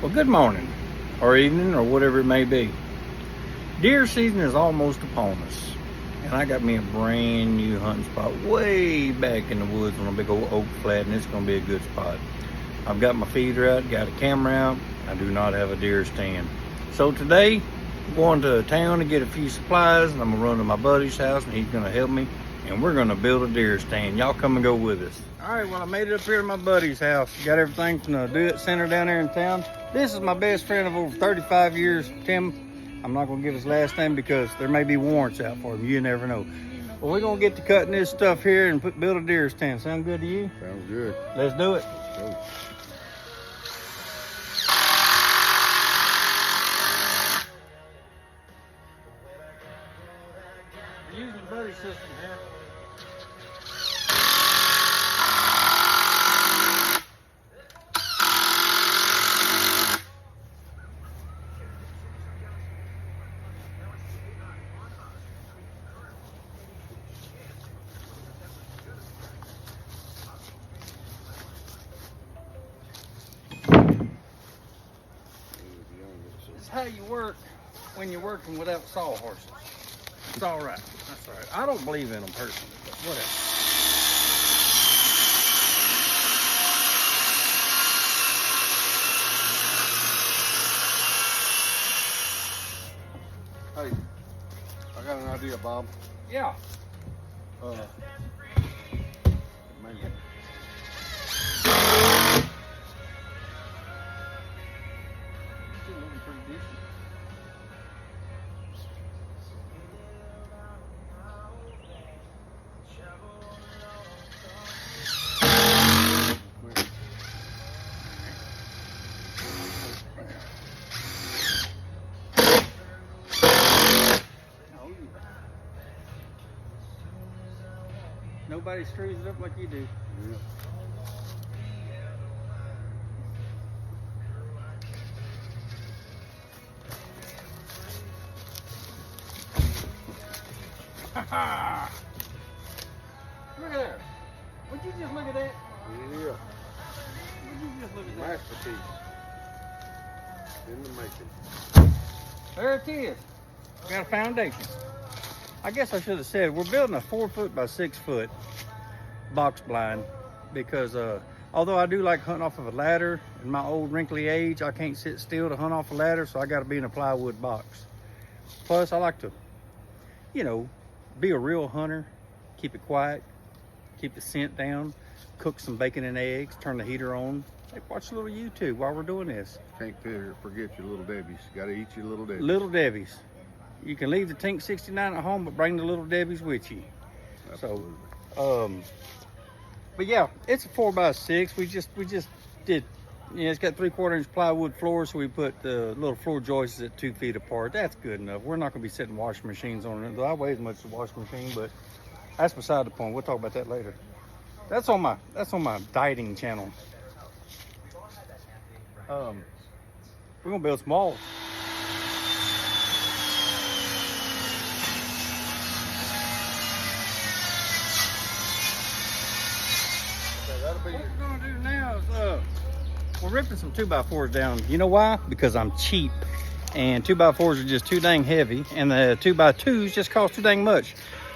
Well, good morning, or evening, or whatever it may be. Deer season is almost upon us, and I got me a brand new hunting spot way back in the woods on a big old oak flat, and it's going to be a good spot. I've got my feeder out, got a camera out. I do not have a deer stand. So today, I'm going to town to get a few supplies, and I'm going to run to my buddy's house, and he's going to help me, and we're going to build a deer stand. Y'all come and go with us. All right, well, I made it up here to my buddy's house. Got everything from the Do It Center down there in town. This is my best friend of over 35 years, Tim. I'm not gonna give his last name because there may be warrants out for him. You never know. Well, we're gonna get to cutting this stuff here and build a deer stand. Sound good to you? Sounds good. Let's do it. Go. We're using the buddy system here. It's how you work when you're working without sawhorses. It's all right. That's all right. I don't believe in them personally, but whatever. Hey, I got an idea, Bob. Yeah. Man. Still looking pretty decent. Nobody screws it up like you do. Yeah. Look at that. Would you just look at that? Yeah. Would you just look at that? Masterpiece. In the making. There it is. Got a foundation. I guess I should have said we're building a 4 foot by 6 foot box blind because although I do like hunting off of a ladder, in my old wrinkly age, I can't sit still to hunt off a ladder, so I got to be in a plywood box. Plus, I like to, you know, be a real hunter, keep it quiet, keep the scent down, cook some bacon and eggs, turn the heater on. Hey, watch a little YouTube while we're doing this. Can't forget your little Debbie's. Got to eat your little Debbie's. Little Debbie's. You can leave the Tink 69 at home, but bring the Little Debbie's with you. Absolutely. So, but yeah, it's a 4 by 6. We just did, you know, it's got 3/4 inch plywood floor, so we put the little floor joists at 2 feet apart. That's good enough. We're not gonna be setting washing machines on it. I weigh as much as a washing machine, but that's beside the point. We'll talk about that later. That's on my dieting channel. We're gonna build small. What we're gonna do now is we're ripping some 2x4s down. You know why? Because I'm cheap, and 2x4s are just too dang heavy, and the 2x2s just cost too dang much.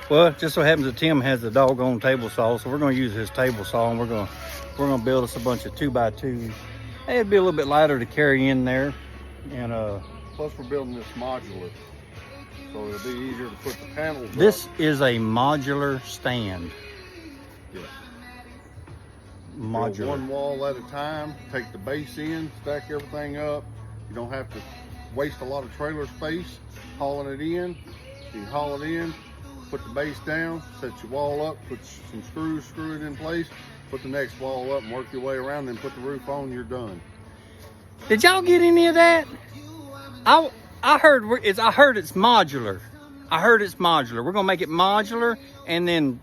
Well, it just so happens that Tim has the doggone table saw, so we're gonna use his table saw, and we're gonna build us a bunch of 2x2s. It'd be a little bit lighter to carry in there, and Plus, we're building this modular, so it'll be easier to put the panels this up. is a modular stand. Yeah. Modular. Build one wall at a time, take the base in, stack everything up. You don't have to waste a lot of trailer space hauling it in. You can haul it in, put the base down, set your wall up, put some screws, screw it in place, put the next wall up and work your way around, then put the roof on, you're done. Did y'all get any of that? I heard it's modular. I heard it's modular. We're gonna make it modular, and then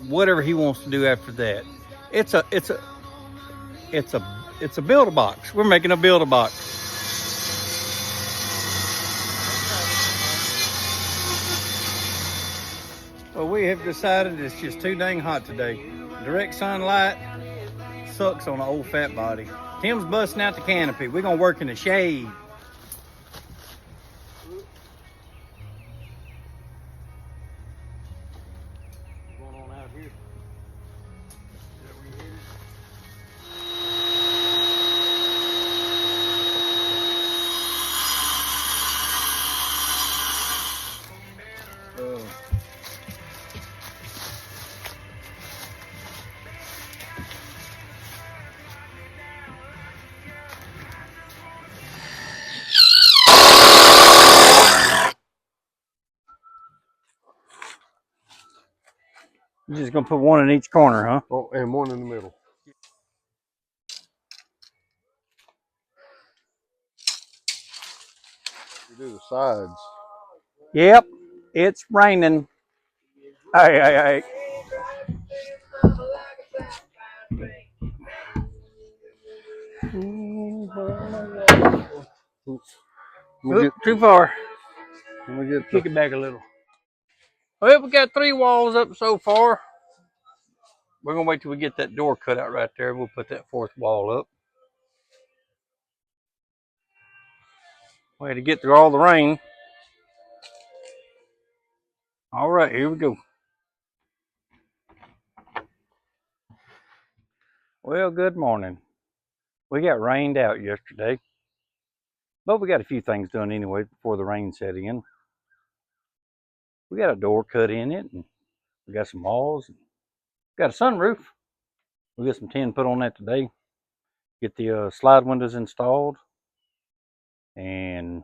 whatever he wants to do after that. It's a build-a-box. We're making a build-a-box. Well, we have decided it's just too dang hot today. Direct sunlight sucks on an old fat body. Tim's busting out the canopy. We're gonna work in the shade. What's going on out here? You're just gonna put one in each corner, huh? Oh, and one in the middle. You do the sides. Yep, it's raining. Hey, hey, hey. Oop, too far. Kick it back a little. Well, we got 3 walls up so far. We're gonna wait till we get that door cut out right there. We'll put that 4th wall up. Way to get through all the rain. All right, here we go. Well, good morning. We got rained out yesterday, but we got a few things done anyway before the rain set in. We got a door cut in it, and we got some walls. Got a sunroof. We got some tin put on that today. Get the slide windows installed, and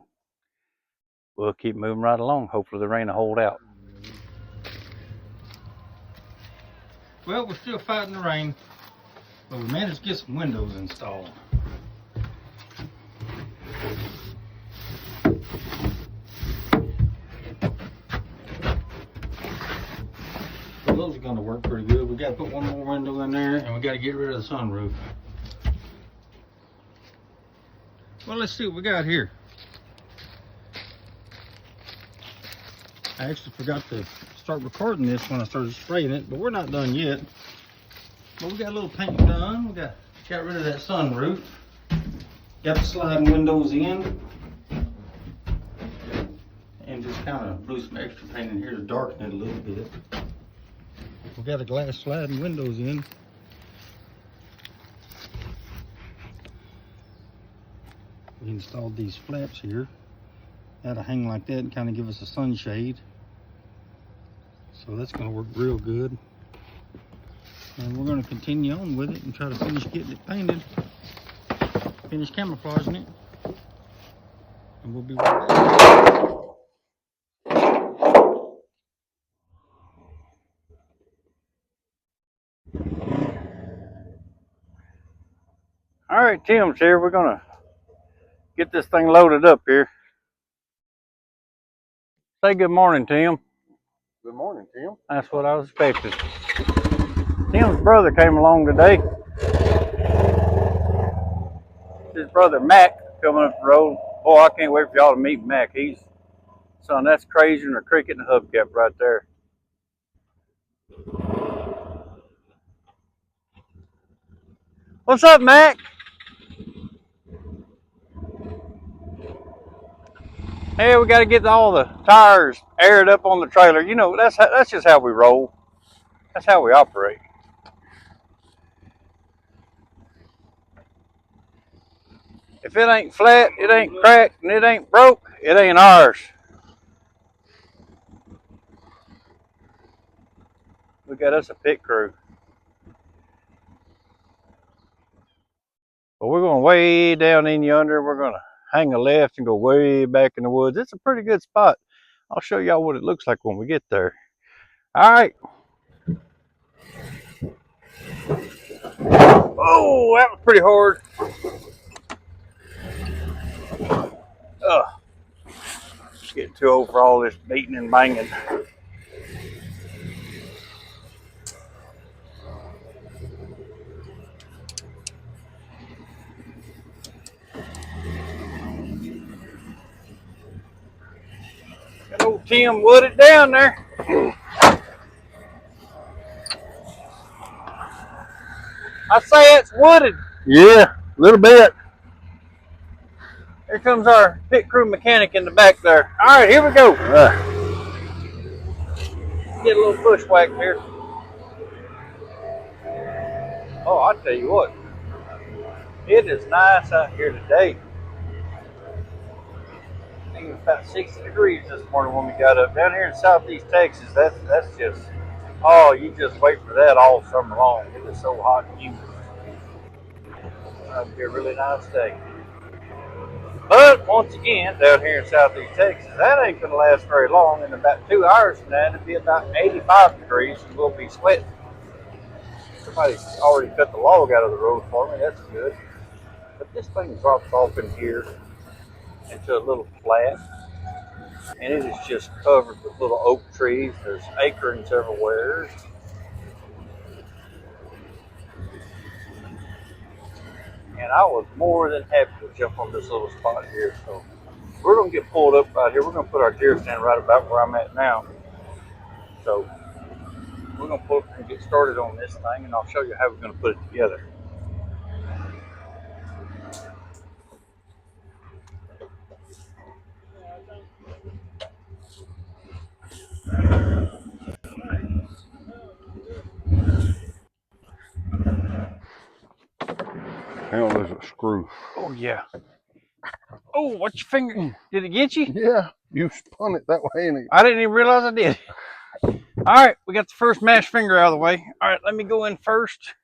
we'll keep moving right along. Hopefully the rain will hold out. Well, we're still fighting the rain, but we managed to get some windows installed. So those are going to work pretty good. We got to put one more window in there, and we got to get rid of the sunroof. Well, let's see what we got here. I actually forgot to start recording this when I started spraying it, but we're not done yet. But we got a little paint done. We got rid of that sunroof. Got the sliding windows in. And just kind of blew some extra paint in here to darken it a little bit. We got the glass sliding windows in. We installed these flaps here. That'll hang like that and kind of give us a sunshade. So that's going to work real good. And we're going to continue on with it and try to finish getting it painted. Finish camouflaging it. And we'll be right back. All right, Tim's here. We're going to get this thing loaded up here. Say good morning, Tim. Good morning, Tim. That's what I was expecting. Tim's brother came along today. His brother Mac coming up the road. Boy, I can't wait for y'all to meet Mac. Son, that's crazier than a cricket and a hubcap right there. What's up, Mac? Hey, we got to get all the tires aired up on the trailer. You know, that's just how we roll. That's how we operate. If it ain't flat, it ain't cracked, and it ain't broke, it ain't ours. We got us a pit crew. But we're going way down in yonder. We're going to hang a left and go way back in the woods. It's a pretty good spot. I'll show y'all what it looks like when we get there. All right. Oh, that was pretty hard. Getting too old for all this beating and banging. Got old Tim wooded down there. I say it's wooded. Yeah, little bit. Here comes our pit crew mechanic in the back there. All right, here we go. Get a little bushwhack here. Oh, I'll tell you what. It is nice out here today. I think it was about 60 degrees this morning when we got up. Down here in southeast Texas, that's just, oh, you just wait for that all summer long. It is so hot and humid. It'll be a really nice day. But once again, down here in southeast Texas, that ain't going to last very long. In about 2 hours from now, it'll be about 85 degrees and we'll be sweating. Somebody's already cut the log out of the road for me. That's good. But this thing drops off in here into a little flat. And it is just covered with little oak trees. There's acorns everywhere. And I was more than happy to jump on this little spot here. So we're going to get pulled up right here. We're going to put our deer stand right about where I'm at now. So we're going to pull up and get started on this thing, and I'll show you how we're going to put it together. Hang on, there's a screw. Oh, yeah. Oh, what's your finger? Did it get you? Yeah, you spun it that way. And I didn't even realize I did. All right, we got the first mash finger out of the way. All right, let me go in first.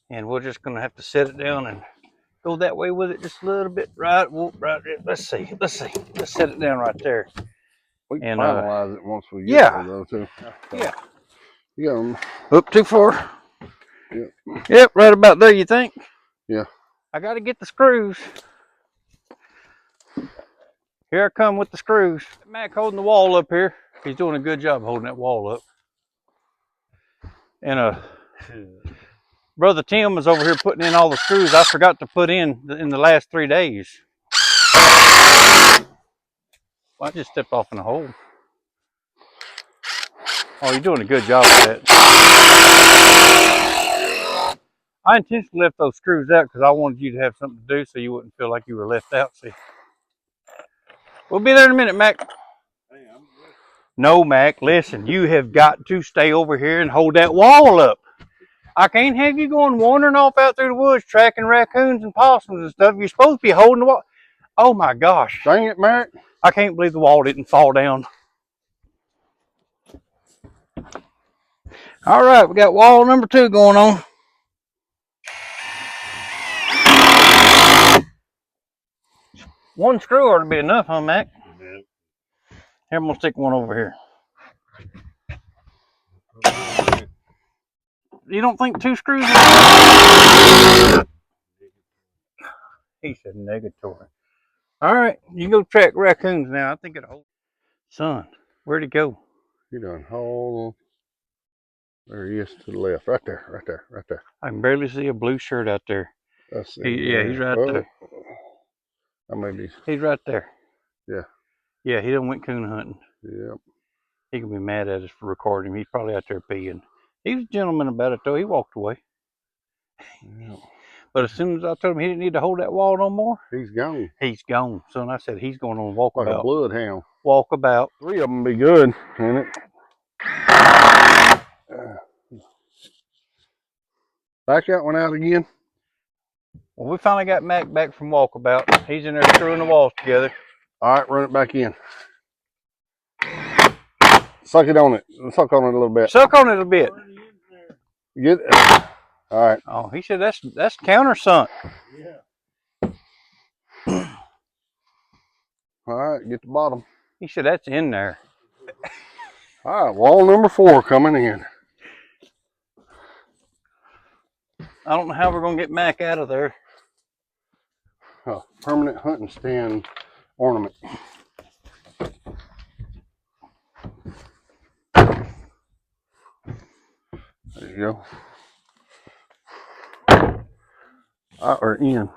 And we're just going to have to set it down and go that way with it just a little bit. Right, right. Let's see. Let's set it down right there. we can And, finalize it once we get yeah. there, though, too. Yeah. You got them. Up too far. Yep. Yep, right about there, you think? Yeah. I got to get the screws. Here I come with the screws. Mac holding the wall up here. He's doing a good job holding that wall up. And Brother Tim is over here putting in all the screws I forgot to put in the last 3 days. Well, I just stepped off in a hole. Oh, you're doing a good job with that. I intentionally left those screws out because I wanted you to have something to do so you wouldn't feel like you were left out. See, we'll be there in a minute, Mac. No, Mac, listen, you have got to stay over here and hold that wall up. I can't have you going wandering off out through the woods tracking raccoons and possums and stuff. You're supposed to be holding the wall. Oh my gosh. Dang it, Mac. I can't believe the wall didn't fall down. All right, we got wall number 2 going on. One screw ought to be enough, huh, Mac? Yeah. Here, I'm going to stick one over here. You don't think 2 screws? He said negatory. All right, you go track raccoons now. I think it'll hold. Son, where'd he go? You done hold. There he is to the left. Right there, right there, right there. I can barely see a blue shirt out there. Let's see. Yeah, he's right there. I may be. He's right there. Yeah. Yeah, he done went coon hunting. Yep. He can be mad at us for recording him. He's probably out there peeing. He was a gentleman about it, though. He walked away. Yep. But as soon as I told him he didn't need to hold that wall no more, he's gone. He's gone. Son, I said he's going on walkabout. Like a bloodhound. Walkabout. 3 of them be good, ain't it? Back that one out again. Well, we finally got Mac back from walkabout. He's in there screwing the walls together. All right, run it back in. Suck it on it. Suck on it a little bit. Suck on it a bit. Get it. All right. Oh, he said that's countersunk. Yeah. All right, get the bottom. He said that's in there. All right, wall number 4 coming in. I don't know how we're going to get Mac out of there. Permanent hunting stand ornament. There you go. Or in.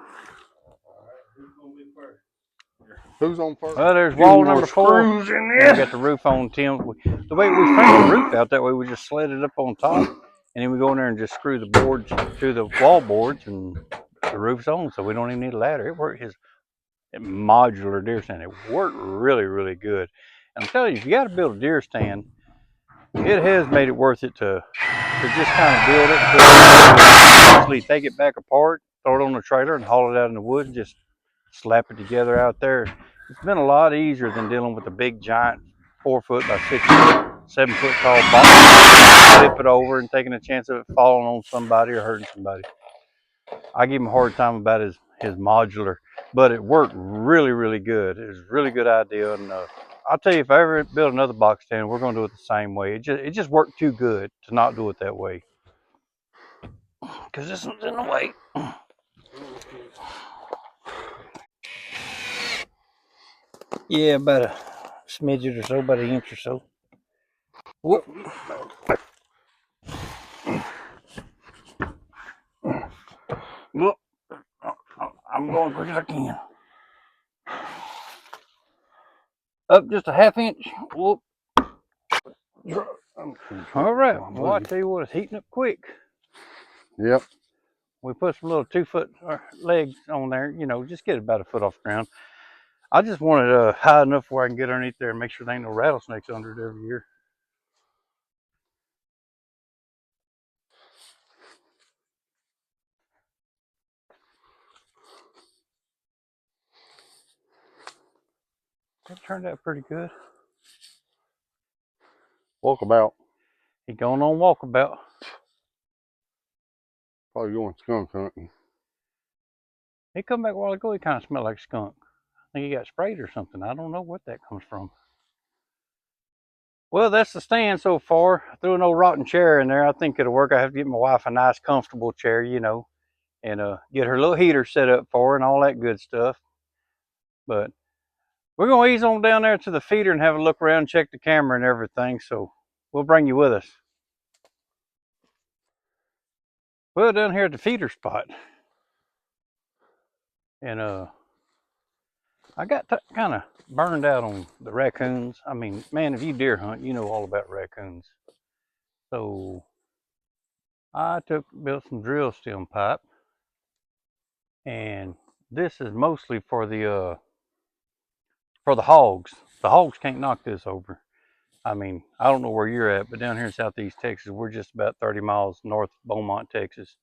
Who's on first? Well, there's wall number 4. In We got the roof on, Tim. The way we framed the roof out, that way we just slid it up on top and then we go in there and just screw the boards to the wall boards, and the roof's on, so we don't even need a ladder. It worked. His modular deer stand, it worked really, really good. And I'm telling you, if you got to build a deer stand, it has made it worth it to just kind of build it, actually take it back apart, throw it on the trailer, and haul it out in the woods, and just slap it together out there. It's been a lot easier than dealing with a big giant 4 foot by 6 foot, 7 foot tall box, flip it over and taking a chance of it falling on somebody or hurting somebody. I give him a hard time about his modular, but it worked really, really good. It was a really good idea, and I'll tell you, if I ever build another box stand, we're going to do it the same way. It just worked too good to not do it that way. Because this one's in the way. Yeah, about a smidget or so, about an inch or so. Whoop. Whoop. I'm going quick as I can. Up just a half inch. Whoop. All right. Well, I tell you what, it's heating up quick. Yep. We put some little 2 foot legs on there, just get about a foot off the ground. I just want it high enough where I can get underneath there and make sure there ain't no rattlesnakes under it every year. That turned out pretty good. Walkabout. He going on walkabout. Probably going skunk hunting. He come back a while ago, he kind of smelled like skunk. I think he got sprayed or something. I don't know what that comes from. Well, that's the stand so far. I threw an old rotten chair in there. I think it'll work. I have to get my wife a nice, comfortable chair, and get her little heater set up for her and all that good stuff. But we're going to ease on down there to the feeder and have a look around, check the camera and everything. So we'll bring you with us. Well, down here at the feeder spot. And I got kind of burned out on the raccoons. I mean, man, if you deer hunt, you know all about raccoons. So I built some drill stem pipe, and this is mostly for the hogs. The hogs can't knock this over. I mean, I don't know where you're at, but down here in Southeast Texas, we're just about 30 miles north of Beaumont, Texas,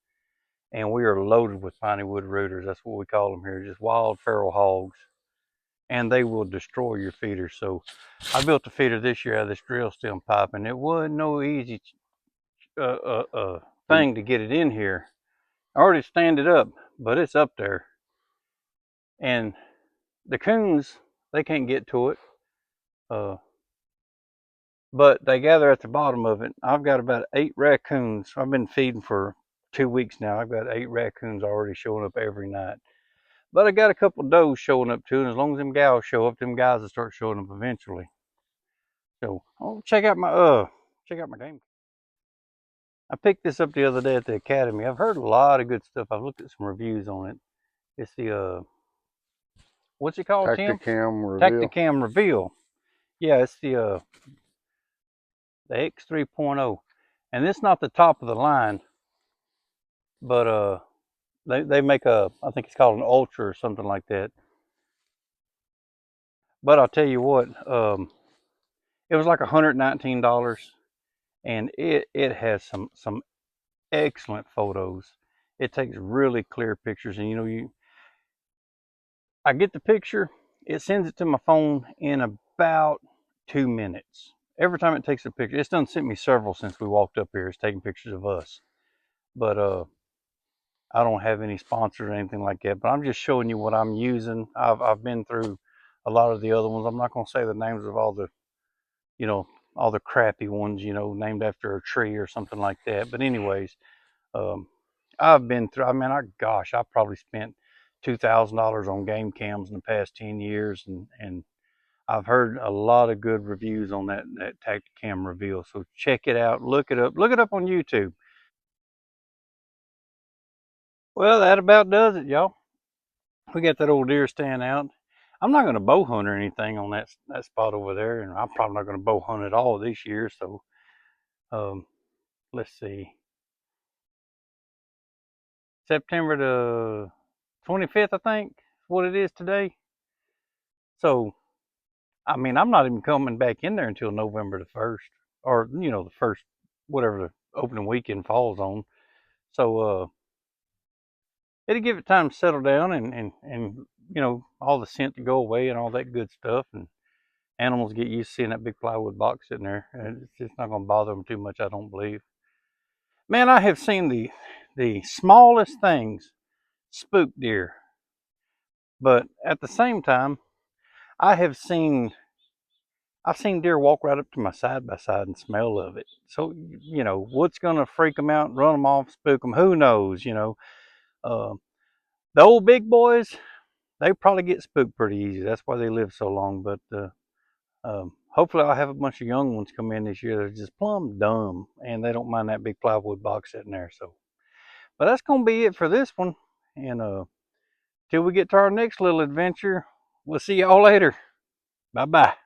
and we are loaded with piney wood rooters. That's what we call them here, just wild feral hogs, and they will destroy your feeder. So I built a feeder this year out of this drill stem pipe, and it wasn't no easy thing to get it in here. I already stand it up, but it's up there, and the coons, they can't get to it, but they gather at the bottom of it. I've got about 8 raccoons. I've been feeding for 2 weeks now. I've got 8 raccoons already showing up every night. But I got a couple of does showing up too, and as long as them gals show up, them guys will start showing up eventually. So check out my game. I picked this up the other day at the academy. I've heard a lot of good stuff. I've looked at some reviews on it. It's the what's it called, Tim? Tactacam Reveal. Tactacam Reveal. Yeah, it's the X 3.0, and it's not the top of the line, but they make I think it's called an Ultra or something like that. But I'll tell you what, it was like $119, and it has some excellent photos. It takes really clear pictures, and I get the picture, it sends it to my phone in about 2 minutes. Every time it takes a picture, it's done sent me several since we walked up here. It's taking pictures of us, but I don't have any sponsors or anything like that. But I'm just showing you what I'm using. I've been through a lot of the other ones. I'm not going to say the names of all the crappy ones, named after a tree or something like that. But anyways, I've been through. I mean, I probably spent $2,000 on game cams in the past 10 years, and I've heard a lot of good reviews on that Tactacam Reveal. So check it out, look it up on YouTube. Well, that about does it, y'all. We got that old deer stand out. I'm not going to bow hunt or anything on that spot over there, and I'm probably not going to bow hunt at all this year. So, let's see. September the 25th, I think, is what it is today. So, I mean, I'm not even coming back in there until November the 1st, or, you know, the first, whatever the opening weekend falls on. So, it'll give it time to settle down and you know, all the scent to go away and all that good stuff. And animals get used to seeing that big plywood box sitting there. And it's just not going to bother them too much, I don't believe. Man, I have seen the smallest things spook deer. But at the same time, I have seen I've seen deer walk right up to my side by side and smell of it. So, you know, what's going to freak them out, run them off, spook them? Who knows, you know. Uh, the old big boys, they probably get spooked pretty easy. That's why they live so long. But hopefully I'll have a bunch of young ones come in this year that are just plumb dumb and they don't mind that big plywood box sitting there. So, but that's going to be it for this one. And till we get to our next little adventure, we'll see y'all later. Bye-bye.